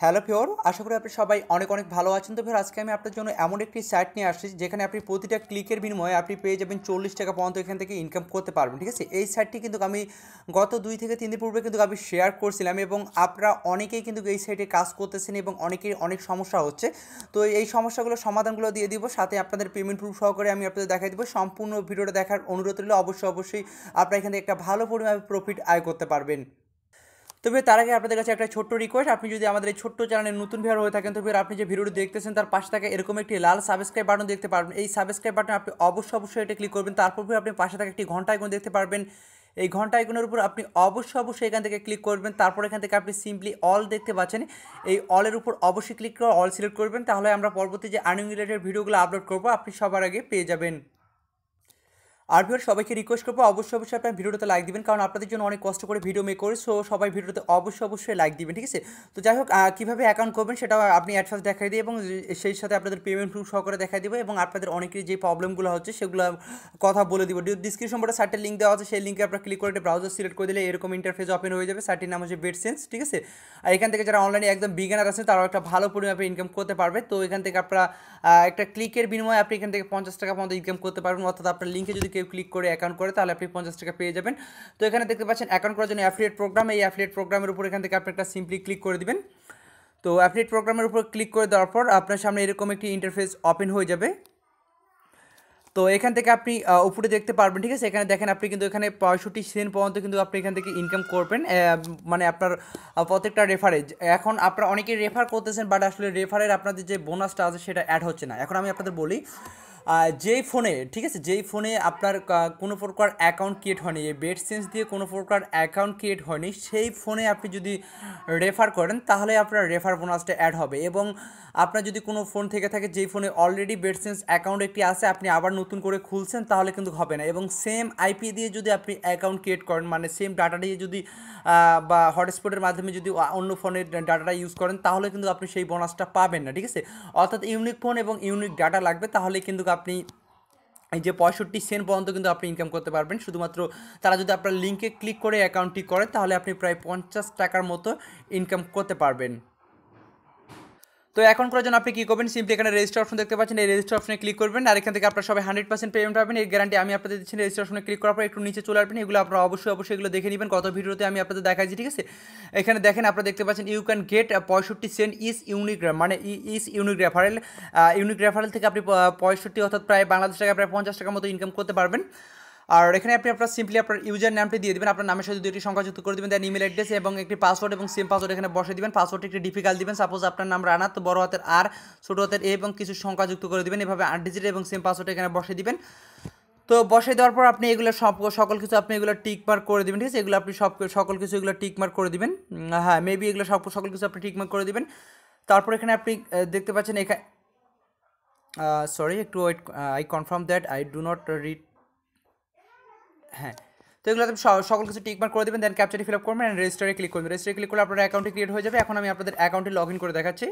Hello pure, আশা করি আপনি সবাই অনেক অনেক ভালো আছেন। তো আজকে আমি আপনার জন্য এমন একটি সাইট নিয়ে আসছি যেখানে আপনি প্রতিটা ক্লিকের বিনিময়ে আপনি পেয়ে যাবেন 40 টাকা পর্যন্ত এখান থেকে ইনকাম করতে পারবেন। ঠিক আছে, এই সাইটটি কিন্তু আমি গত 2 থেকে 3 দিন পূর্বে কিন্তু আমি শেয়ার করছিলাম এবং আপনারা অনেকেই কিন্তু এই সাইটে কাজ করতেছেন এবং অনেকের অনেক সমস্যা হচ্ছে। তো এই সমস্যাগুলো সমাধানগুলো দিয়ে দিব, সাথে আপনাদের পেমেন্ট প্রুফ সহকারে আমি আপনাদের দেখাই দিব। সম্পূর্ণ ভিডিওটা দেখার অনুরোধ রইল। অবশ্যই আপনারা এখান থেকে একটা ভালো পরিমাণে প্রফিট আয় করতে পারবেন। তবে তার আগে আপনাদের কাছে একটা ছোট্ট রিকোয়েস্ট, আপনি যদি আমাদের এই ছোট্ট চ্যানেলে নতুন ভিউয়ার হয়ে থাকেন, তবে আপনি যে ভিডিওটি দেখতেছেন তার পাশে থাকা এরকম একটি লাল সাবস্ক্রাইব বাটন দেখতে পারবেন। এই সাবস্ক্রাইব বাটন আপনি অবশ্যই এটা ক্লিক করবেন। তারপর আপনি পাশে থাকা একটি ঘন্টা আইকন দেখতে পারবেন। এই ঘন্টা আইকনের উপর আপনি অবশ্যই এখান থেকে ক্লিক করবেন। তারপর এখান থেকে আপনি সিম্পলি অল দেখতে পাচ্ছেন, এই অলের উপর অবশ্যই ক্লিক করে অল সিলেক্ট করবেন। তাহলে আমরা পরবর্তী যে আর্নিং রিলেটেড ভিডিওগুলো আপলোড করবো আপনি সবার আগে পেয়ে যাবেন। আর ভিউয়ার সবাইকে রিকোয়েস্ট করবো অবশ্যই আপনার ভিডিওতে লাইক দিবেন, কারণ আপনাদের জন্য অনেক কষ্ট করে ভিডিও মেক করি। সো সবাই ভিডিওতে অবশ্যই লাইক দিবেন। ঠিক আছে, তো যাই হোক, কীভাবে অ্যাকাউন্ট করবেন সেটাও আপনি অ্যাট ফার্স্ট দেখাই দিই এবং সেই সাথে আপনাদের পেমেন্ট প্রুফ সহকারে দেখাই দেবো এবং আপনাদের অনেকের যে প্রবলেমগুলো হচ্ছে সেগুলো কথা বলে দিব। ডিসক্রিপশন বোর্ডে সাইটের লিঙ্ক দেওয়া আছে, সেই লিঙ্কে আপনার ক্লিক করে ব্রাউজার সিলেক্ট করে দিলে এরকম ইন্টারফেস ওপেন হয়ে যাবে। সাইটটির নাম হচ্ছে বেডসেন্স। ঠিক আছে, আর এখান থেকে যারা অনলাইনে একদম বিগিনার আছে তারাও একটা ভালো পরিমাণে ইনকাম করতে পারবে। তো এখান থেকে আপনারা একটা ক্লিকের বিনিময়ে আপনি এখান থেকে 50 টাকা পর্যন্ত ইনকাম করতে পারবেন। অর্থাৎ আপনার লিঙ্কে যদি কেউ ক্লিক করে অ্যাকাউন্ট করে তাহলে আপনি 50 টাকা পেয়ে যাবেন। তো এখানে দেখতে পাচ্ছেন অ্যাকাউন্ট করার জন্য অ্যাফিলিয়েট প্রোগ্রাম, এই অ্যাফিলিয়েট প্রোগ্রামের উপর এখান থেকে আপনি একটা সিম্পলি ক্লিক করে দিবেন। তো অ্যাফিলিয়েট প্রোগ্রামের উপর ক্লিক করে দেওয়ার পর আপনার সামনে এরকম একটি ইন্টারফেস ওপেন হয়ে যাবে। তো এখান থেকে আপনি উপরে দেখতে পারবেন। ঠিক আছে, এখানে দেখেন আপনি কিন্তু এখানে 65 সেন্ট পর্যন্ত কিন্তু আপনি এখান থেকে ইনকাম করবেন, মানে আপনার প্রত্যেকটা রেফারেজ। এখন আপনারা অনেকেই রেফার করতেছেন, বাট আসলে রেফারের আপনাদের যে বোনাসটা আছে সেটা অ্যাড হচ্ছে না। এখন আমি আপনাদের বলি, যেই ফোনে, ঠিক আছে, যেই ফোনে আপনার কোনো প্রকার অ্যাকাউন্ট ক্রিয়েট হয়নি, এই বেডসেন্স দিয়ে কোনো প্রকার অ্যাকাউন্ট ক্রিয়েট হয়নি, সেই ফোনে আপনি যদি রেফার করেন তাহলে আপনার রেফার বোনাসটা অ্যাড হবে। এবং আপনার যদি কোনো ফোন থেকে থাকে যেই ফোনে অলরেডি বেডসেন্স অ্যাকাউন্ট একটি আছে, আপনি আবার নতুন করে খুলছেন, তাহলে কিন্তু হবে না। এবং সেম আইপি দিয়ে যদি আপনি অ্যাকাউন্ট ক্রিয়েট করেন, মানে সেম ডাটা দিয়ে যদি বা হটস্পটের মাধ্যমে যদি অন্য ফোনের ডাটাটা ইউজ করেন, তাহলে কিন্তু আপনি সেই বোনাসটা পাবেন না। ঠিক আছে, অর্থাৎ ইউনিক ফোন এবং ইউনিক ডাটা লাগবে, তাহলে কিন্তু আপনি এই যে 65 সেন্ট পর্যন্ত কিন্তু আপনি ইনকাম করতে পারবেন। শুধুমাত্র তারা যদি আপনার লিঙ্কে ক্লিক করে অ্যাকাউন্টটি করে তাহলে আপনি প্রায় 50 টাকার মতো ইনকাম করতে পারবেন। তো এখন করার জন্য আপনি কী করবেন, সিম্পলি এখানে রেজিস্টার অপশন দেখতে পাচ্ছেন, এই রেজিস্টার অপশনে ক্লিক করবেন। আর এখান থেকে আপনার সবাই 100% পেমেন্ট পাবেন, এই গ্যারান্টি আমি আপনাদের দিচ্ছি। রেজিস্টার অপশনে ক্লিক করার পর একটু নিচে চলে আসবেন, এগুলো আপনারা অবশ্যই এগুলো দেখে নেবেন। গত ভিডিওতে আমি আপনাদের দেখাইছি। ঠিক আছে, এখানে দেখেন আপনারা দেখতে পাচ্ছেন you can get 65 cent is unique, মানে is unique referral. Unique referral থেকে আপনি 65 অর্থাৎ প্রায় বাংলাদেশ টাকা প্রায় 50 টাকার মতো ইনকাম করতে পারবেন। আর এখানে আপনি আপনার সিম্পলি আপনার ইউজার নামটি দিয়ে দেবেন, আপনার নামের সাথে দুটি সংখ্যা যুক্ত করে দেবেন, দেন ইমেল অ্যাড্রেস এবং একটি পাসওয়ার্ড এবং সেম পাসওয়ার্ড এখানে বসে দিবেন। পাসওয়ার্ডটি একটি ডিফিকাল্ট দিবেন, সাপোজ আপনার নাম রানা, তো বড় হাতের আর, ছোট হাতের এ এবং কিছু সংখ্যা যুক্ত করে দেবেন। এভাবে 8 ডিজিট এবং সেম পাসওয়ার্ড এখানে বসে দিবেন। তো বসে দেওয়ার পর আপনি এগুলো সকল কিছু আপনি এগুলো টিক মার্ক করে দেবেন। ঠিক আছে, এগুলো আপনি সকল কিছু এগুলো টিক মার্ক করে দিবেন। হ্যাঁ, মেবি এগুলো সকল কিছু আপনি টিক মার্ক করে দিবেন। তারপর এখানে আপনি দেখতে পাচ্ছেন এখানে, সরি একটু wait, I confirm that I do not read. হ্যাঁ, তো এগুলো আপনি সকল কিছু টিকমার্ক করে দেবেন, দেন ক্যাপচারটি ফিল আপ করবেন অ্যান্ড রেজিস্টারে ক্লিক করবেন। রেজিস্টারে ক্লিক করলে আপনার অ্যাকাউন্টটি ক্রিয়েট হয়ে যাবে। এখন আমি আপনাদের অ্যাকাউন্টে লগ ইন করে দেখাচ্ছি।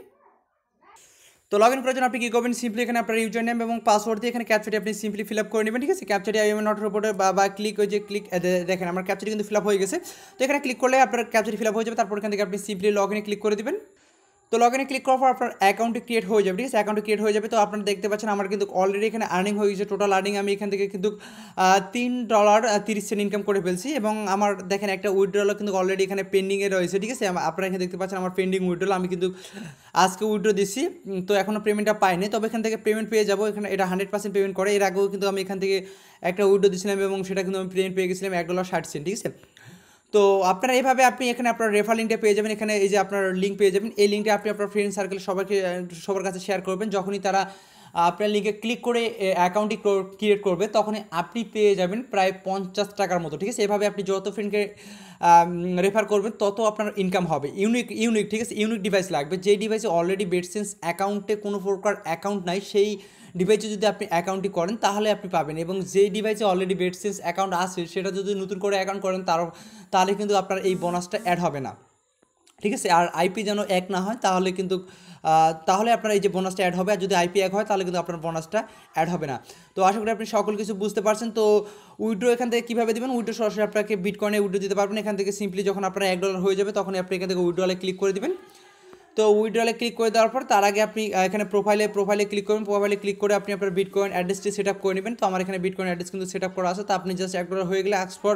তো লগ ইন করার জন্য আপনি কী করবেন, সিম্পলি এখানে আপনার ইউজার নেম এবং পাসওয়ার্ড দিয়ে এখানে ক্যাপচারটি আপনি সিম্পলি ফিল আপ করে নেবেন। ঠিক আছে, ক্যাপচারটি আই এম নট রিপোর্টে বা ক্লিক, ওই যে ক্লিক দেখেন আমার ক্যাপচারটি কিন্তু ফিল আপ হয়ে গেছে। তো এখানে ক্লিক করলে আপনার ক্যাপচারটি ফিল আপ হয়ে যাবে। তারপর এখান থেকে আপনি সিম্পলি লগ ইনে ক্লিক করে দেবেন। তো লগ ইনে ক্লিক করার পর আপনার অ্যাকাউন্টটি ক্রিয়েট হয়ে যাবে। ঠিক আছে, অ্যাকাউন্টটি ক্রিয়েট হয়ে যাবে। তো আপনারা দেখতে পাচ্ছেন আমার কিন্তু অলরেডি এখানে আর্নিং হয়ে গেছে। টোটাল আর্নিং আমি এখান থেকে কিন্তু $3.30 ইনকাম করে ফেলছি। এবং আমার দেখেন একটা উইথড্রলও কিন্তু অলরেডি এখানে পেন্ডিংয়ে রয়েছে। ঠিক আছে, আপনারা এখানে দেখতে পাচ্ছেন আমার পেন্ডিং উইথড্রল, আমি কিন্তু আজকে উইথড্র দিচ্ছি। তো এখনও পেমেন্টটা পাইনি, তবে এখান থেকে পেমেন্ট পেয়ে যাবো। এখানে এটা 100% পেমেন্ট করে। এর আগেও কিন্তু আমি এখান থেকে একটা উইথড্র দিয়েছিলাম এবং সেটা কিন্তু আমি পেমেন্ট পেয়ে গেছিলাম $1.60। ঠিক আছে, তো আপনারা এইভাবে আপনি এখানে আপনার রেফার লিঙ্কটা পেয়ে যাবেন। এখানে এই যে আপনার লিঙ্ক পেয়ে যাবেন, এই লিঙ্কটা আপনি আপনার ফ্রেন্ড সার্কেল সবার কাছে শেয়ার করবেন। যখনই তারা আপনার লিঙ্কে ক্লিক করে অ্যাকাউন্টটি ক্রিয়েট করবে তখনই আপনি পেয়ে যাবেন প্রায় 50 টাকার মতো। ঠিক আছে, এভাবে আপনি যত ফ্রেন্ডকে রেফার করবেন তত আপনার ইনকাম হবে। ইউনিক ঠিক আছে, ইউনিক ডিভাইস লাগবে। যেই ডিভাইসে অলরেডি বেডসেন্স অ্যাকাউন্টে কোনো প্রকার অ্যাকাউন্ট নাই, সেই ডিভাইসে যদি আপনি অ্যাকাউন্টটি করেন তাহলে আপনি পাবেন। এবং যেই ডিভাইসে অলরেডি বেডসেন্স অ্যাকাউন্ট আছে সেটা যদি নতুন করে অ্যাকাউন্ট করেন তাহলে কিন্তু আপনার এই বোনাসটা অ্যাড হবে না। ঠিক আছে, আর আইপি যেন এক না হয়, তাহলে কিন্তু তাহলে আপনার এই যে বোনাসটা অ্যাড হবে। আর যদি আইপি এক হয় তাহলে কিন্তু আপনার বোনাসটা অ্যাড হবে না। তো আশা করি আপনি সকল কিছু বুঝতে পারছেন। তো উইথড্র এখান থেকে কীভাবে দেবেন, উইথড্র সরাসরি আপনাকে বিটকয়েনে উইথড্র দিতে পারবেন। এখান থেকে সিম্পলি যখন আপনার $1 হয়ে যাবে তখন আপনি এখান থেকে উইথড্রলে ক্লিক করে দেবেন। তো উইথড্রলে ক্লিক করে দেওয়ার পর তার আগে আপনি এখানে প্রোফাইলে ক্লিক করবেন। প্রোফাইলে ক্লিক করে আপনি আপনার বিটকয়েন অ্যাড্রেসটি সেট আপ করে নেবেন। তো আমার এখানে বিটকয়েন অ্যাড্রেস কিন্তু সেট আপ করা আছে। তো আপনি জাস্ট $1 হয়ে গেলে আস্ক ফর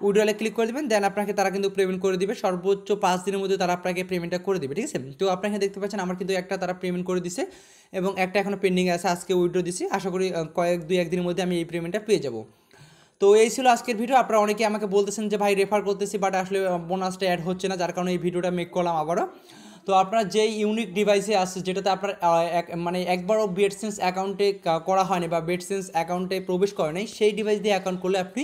উইথড্রলে ক্লিক করে দেবেন, দেন আপনাকে তারা কিন্তু পেমেন্ট করে দিবে। সর্বোচ্চ 5 দিনের মধ্যে তারা আপনাকে পেমেন্টটা করে দিবে, ঠিক আছে। তো আপনাকে দেখতে পাচ্ছেন আমার কিন্তু একটা তারা পেমেন্ট করে দিছে এবং একটা এখনও পেন্ডিং আছে। আজকে উইথড্র দিছি, আশা করি দুই এক দিনের মধ্যে আমি এই পেমেন্টটা পেয়ে যাব। তো এই ছিল আজকের ভিডিও। আপনারা অনেকে আমাকে বলতেছেন যে ভাই রেফার করতেছি বাট আসলে বোনাসটা অ্যাড হচ্ছে না, যার কারণে এই ভিডিওটা মেক করলাম আবারও। তো আপনার যেই ইউনিক ডিভাইসে আছে যেটাতে আপনার মানে একবারও বেটসেন্স অ্যাকাউন্টে করা হয়নি বা বেটসেন্স অ্যাকাউন্টে প্রবেশ করে নাই, সেই ডিভাইস দিয়ে অ্যাকাউন্ট করলে আপনি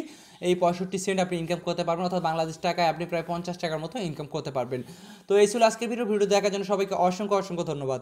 এই 65 সেন্ট আপনি ইনকাম করতে পারবেন, অর্থাৎ বাংলাদেশ টাকায় আপনি প্রায় 50 টাকার মতো ইনকাম করতে পারবেন। তো এই ছিল আজকের ভিডিও দেখার জন্য সবাইকে অসংখ্য ধন্যবাদ।